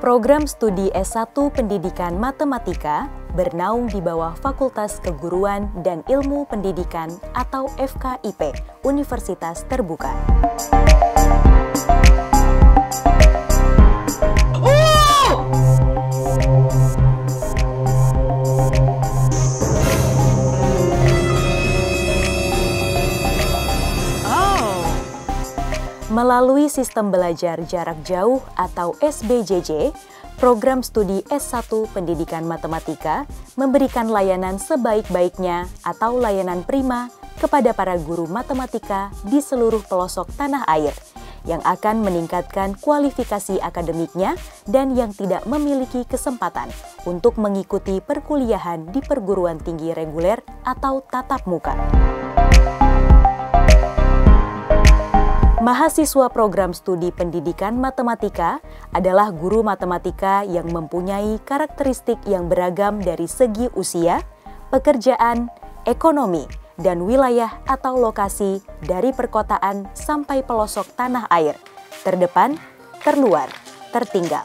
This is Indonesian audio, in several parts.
Program studi S1 Pendidikan Matematika bernaung di bawah Fakultas Keguruan dan Ilmu Pendidikan atau FKIP Universitas Terbuka. Melalui sistem belajar jarak jauh atau SBJJ, program studi S1 Pendidikan Matematika memberikan layanan sebaik-baiknya atau layanan prima kepada para guru matematika di seluruh pelosok tanah air yang akan meningkatkan kualifikasi akademiknya dan yang tidak memiliki kesempatan untuk mengikuti perkuliahan di perguruan tinggi reguler atau tatap muka. Mahasiswa program studi pendidikan matematika adalah guru matematika yang mempunyai karakteristik yang beragam dari segi usia, pekerjaan, ekonomi, dan wilayah atau lokasi dari perkotaan sampai pelosok tanah air, terdepan, terluar, tertinggal.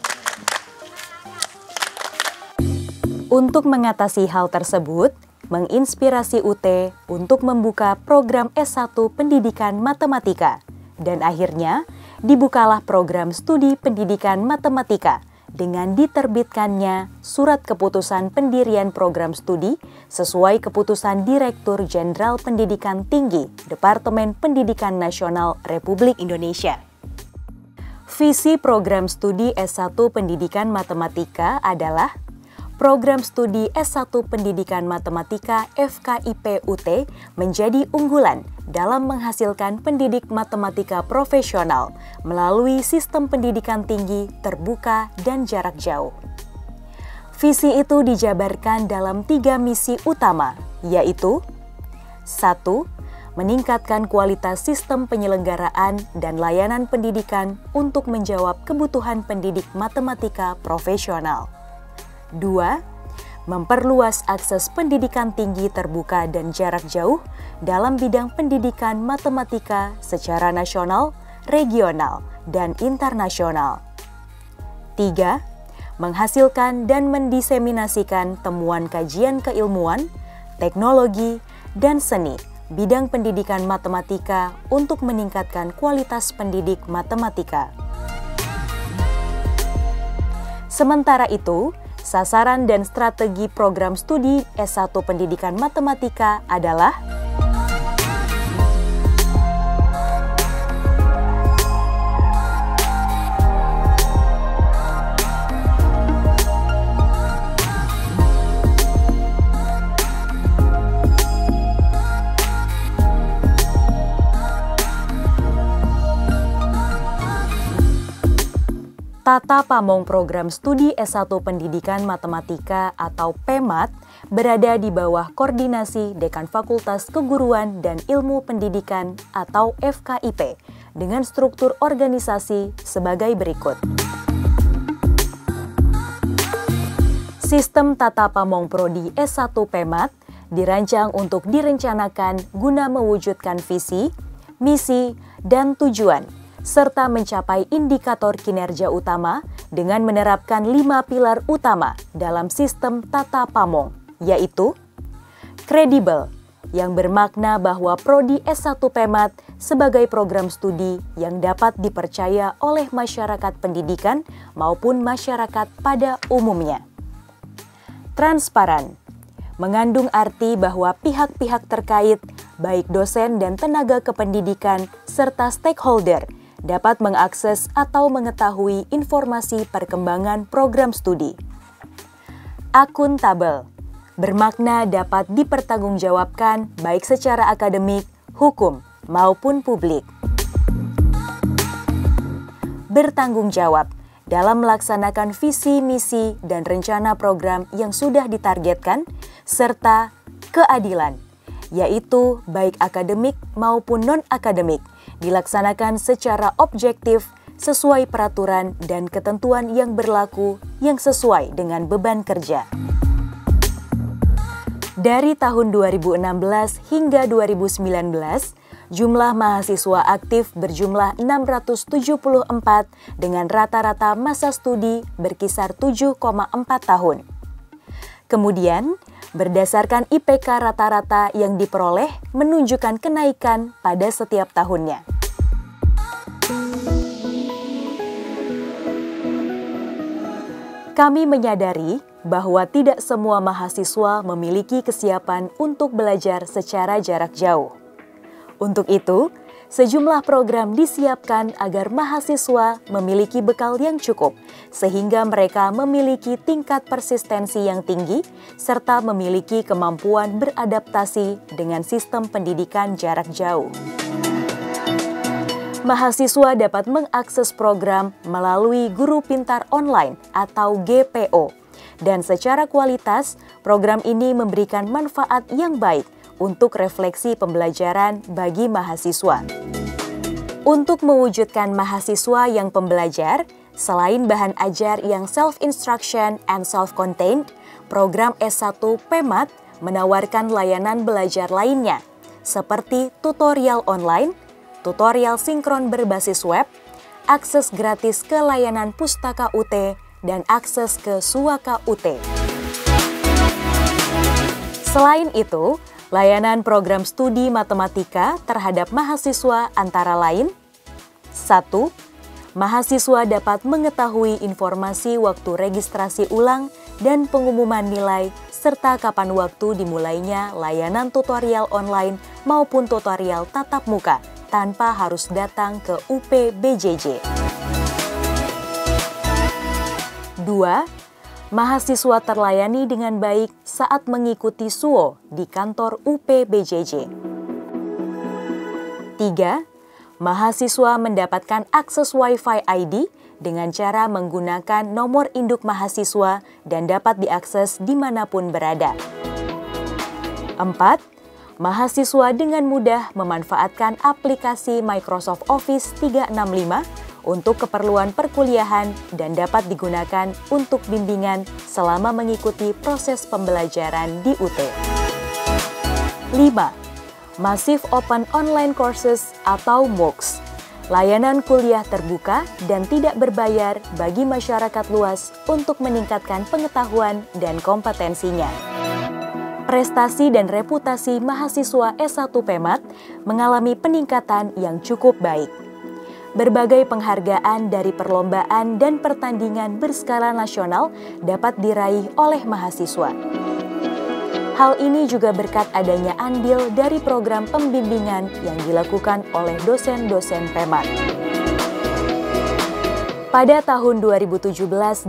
Untuk mengatasi hal tersebut, menginspirasi UT untuk membuka program S1 Pendidikan Matematika. Dan akhirnya, dibukalah program studi pendidikan matematika dengan diterbitkannya Surat Keputusan Pendirian Program Studi sesuai keputusan Direktur Jenderal Pendidikan Tinggi Departemen Pendidikan Nasional Republik Indonesia. Visi program studi S1 Pendidikan Matematika adalah program studi S1 Pendidikan Matematika FKIP UT menjadi unggulan dalam menghasilkan pendidik matematika profesional melalui sistem pendidikan tinggi, terbuka, dan jarak jauh. Visi itu dijabarkan dalam 3 misi utama, yaitu 1. Meningkatkan kualitas sistem penyelenggaraan dan layanan pendidikan untuk menjawab kebutuhan pendidik matematika profesional. 2. Memperluas akses pendidikan tinggi terbuka dan jarak jauh dalam bidang pendidikan matematika secara nasional, regional, dan internasional. 3. Menghasilkan dan mendiseminasikan temuan kajian keilmuan, teknologi, dan seni bidang pendidikan matematika untuk meningkatkan kualitas pendidik matematika. Sementara itu, sasaran dan strategi program studi S1 Pendidikan Matematika adalah Tata Pamong Program Studi S1 Pendidikan Matematika atau PEMAT berada di bawah koordinasi Dekan Fakultas Keguruan dan Ilmu Pendidikan atau FKIP dengan struktur organisasi sebagai berikut. Sistem Tata Pamong Prodi S1 PEMAT dirancang untuk direncanakan guna mewujudkan visi, misi, dan tujuan serta mencapai indikator kinerja utama dengan menerapkan 5 pilar utama dalam sistem Tata Pamong, yaitu kredibel, yang bermakna bahwa Prodi S1 PEMAT sebagai program studi yang dapat dipercaya oleh masyarakat pendidikan maupun masyarakat pada umumnya. Transparan, mengandung arti bahwa pihak-pihak terkait, baik dosen dan tenaga kependidikan serta stakeholder, dapat mengakses atau mengetahui informasi perkembangan program studi. Akuntabel, bermakna dapat dipertanggungjawabkan baik secara akademik, hukum, maupun publik. Bertanggung jawab dalam melaksanakan visi, misi, dan rencana program yang sudah ditargetkan, serta keadilan, yaitu baik akademik maupun non-akademik, dilaksanakan secara objektif sesuai peraturan dan ketentuan yang berlaku yang sesuai dengan beban kerja. Dari tahun 2016 hingga 2019, Jumlah mahasiswa aktif berjumlah 674 dengan rata-rata masa studi berkisar 7,4 tahun. Kemudian, berdasarkan IPK rata-rata yang diperoleh menunjukkan kenaikan pada setiap tahunnya. Kami menyadari bahwa tidak semua mahasiswa memiliki kesiapan untuk belajar secara jarak jauh. Untuk itu, sejumlah program disiapkan agar mahasiswa memiliki bekal yang cukup, sehingga mereka memiliki tingkat persistensi yang tinggi, serta memiliki kemampuan beradaptasi dengan sistem pendidikan jarak jauh. Mahasiswa dapat mengakses program melalui Guru Pintar Online atau GPO, dan secara kualitas, program ini memberikan manfaat yang baik untuk refleksi pembelajaran bagi mahasiswa. Untuk mewujudkan mahasiswa yang pembelajar, selain bahan ajar yang self-instruction and self-contained, program S1 PEMAT menawarkan layanan belajar lainnya, seperti tutorial online, tutorial sinkron berbasis web, akses gratis ke layanan Pustaka UT, dan akses ke Suaka UT. Selain itu, layanan program studi matematika terhadap mahasiswa antara lain: 1. Mahasiswa dapat mengetahui informasi waktu registrasi ulang dan pengumuman nilai, serta kapan waktu dimulainya layanan tutorial online maupun tutorial tatap muka tanpa harus datang ke UPBJJ. 2. Mahasiswa terlayani dengan baik saat mengikuti SUO di kantor UPBJJ. 3. Mahasiswa mendapatkan akses Wi-Fi ID dengan cara menggunakan nomor induk mahasiswa dan dapat diakses dimanapun berada. 4. Mahasiswa dengan mudah memanfaatkan aplikasi Microsoft Office 365 untuk keperluan perkuliahan dan dapat digunakan untuk bimbingan selama mengikuti proses pembelajaran di UT. 5. Massive Open Online Courses atau MOOCs, layanan kuliah terbuka dan tidak berbayar bagi masyarakat luas untuk meningkatkan pengetahuan dan kompetensinya. Prestasi dan reputasi mahasiswa S1 PEMAT mengalami peningkatan yang cukup baik. Berbagai penghargaan dari perlombaan dan pertandingan berskala nasional dapat diraih oleh mahasiswa. Hal ini juga berkat adanya andil dari program pembimbingan yang dilakukan oleh dosen-dosen PEMAT. Pada tahun 2017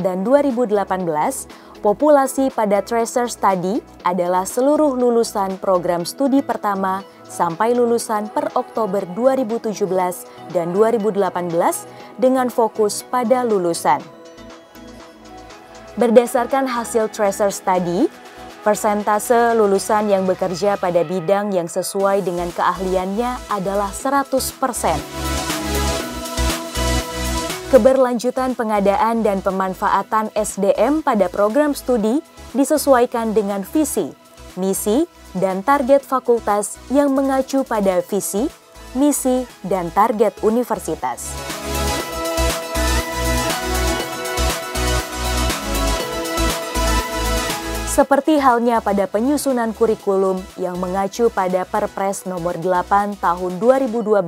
dan 2018, populasi pada Tracer Study adalah seluruh lulusan program studi pertama sampai lulusan per Oktober 2017 dan 2018 dengan fokus pada lulusan. Berdasarkan hasil Tracer Study, persentase lulusan yang bekerja pada bidang yang sesuai dengan keahliannya adalah 100%. Keberlanjutan pengadaan dan pemanfaatan SDM pada program studi disesuaikan dengan visi, misi, dan target fakultas yang mengacu pada visi, misi, dan target universitas. Seperti halnya pada penyusunan kurikulum yang mengacu pada Perpres nomor 8 tahun 2012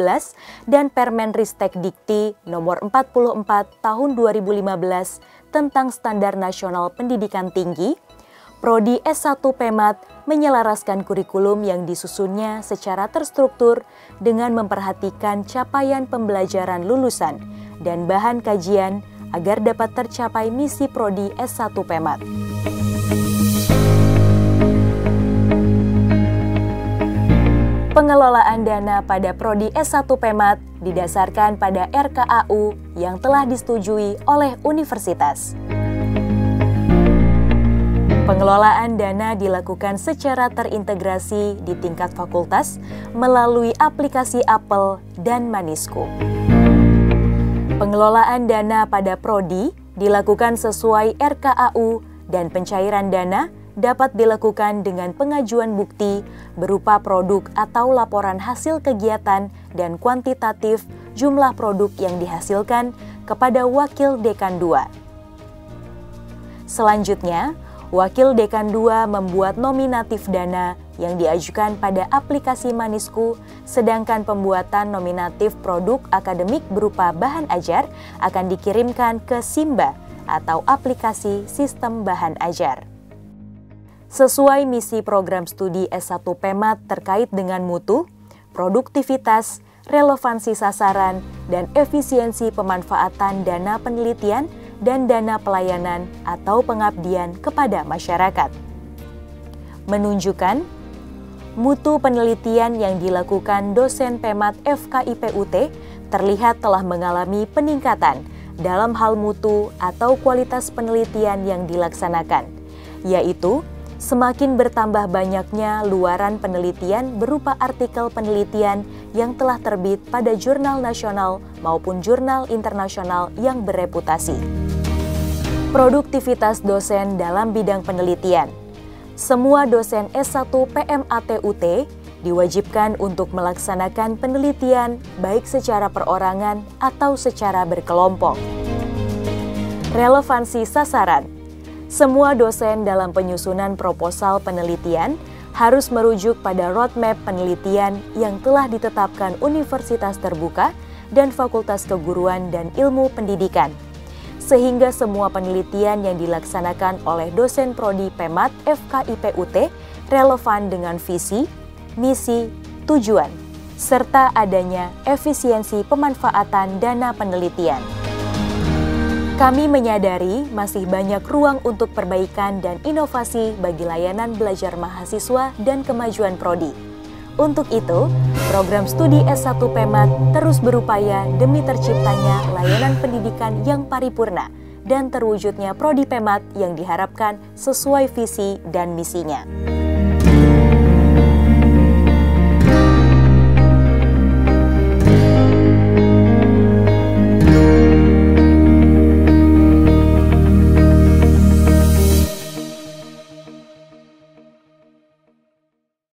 dan Permenristek Dikti nomor 44 tahun 2015 tentang Standar Nasional Pendidikan Tinggi, Prodi S1 PEMAT menyelaraskan kurikulum yang disusunnya secara terstruktur dengan memperhatikan capaian pembelajaran lulusan dan bahan kajian agar dapat tercapai misi Prodi S1 PEMAT. Pengelolaan dana pada Prodi S1 PEMAT didasarkan pada RKAU yang telah disetujui oleh universitas. Pengelolaan dana dilakukan secara terintegrasi di tingkat fakultas melalui aplikasi Apel dan Manisku. Pengelolaan dana pada prodi dilakukan sesuai RKAU dan pencairan dana dapat dilakukan dengan pengajuan bukti berupa produk atau laporan hasil kegiatan dan kuantitatif jumlah produk yang dihasilkan kepada Wakil Dekan 2. Selanjutnya, Wakil Dekan 2 membuat nominatif dana yang diajukan pada aplikasi Manisku, sedangkan pembuatan nominatif produk akademik berupa bahan ajar akan dikirimkan ke SIMBA atau aplikasi sistem bahan ajar. Sesuai misi program studi S1 PEMAT terkait dengan mutu, produktivitas, relevansi sasaran, dan efisiensi pemanfaatan dana penelitian dan dana pelayanan atau pengabdian kepada masyarakat. Menunjukkan mutu penelitian yang dilakukan dosen PEMAT FKIPUT terlihat telah mengalami peningkatan dalam hal mutu atau kualitas penelitian yang dilaksanakan, yaitu semakin bertambah banyaknya luaran penelitian berupa artikel penelitian yang telah terbit pada jurnal nasional maupun jurnal internasional yang bereputasi. Produktivitas dosen dalam bidang penelitian. Semua dosen S1 PMAT-UT diwajibkan untuk melaksanakan penelitian baik secara perorangan atau secara berkelompok. Relevansi sasaran. Semua dosen dalam penyusunan proposal penelitian harus merujuk pada roadmap penelitian yang telah ditetapkan Universitas Terbuka dan Fakultas Keguruan dan Ilmu Pendidikan, sehingga semua penelitian yang dilaksanakan oleh dosen prodi PEMAT FKIPUT relevan dengan visi, misi, tujuan, serta adanya efisiensi pemanfaatan dana penelitian. Kami menyadari masih banyak ruang untuk perbaikan dan inovasi bagi layanan belajar mahasiswa dan kemajuan prodi. Untuk itu, program studi S1 PEMAT terus berupaya demi terciptanya layanan pendidikan yang paripurna dan terwujudnya prodi PEMAT yang diharapkan sesuai visi dan misinya.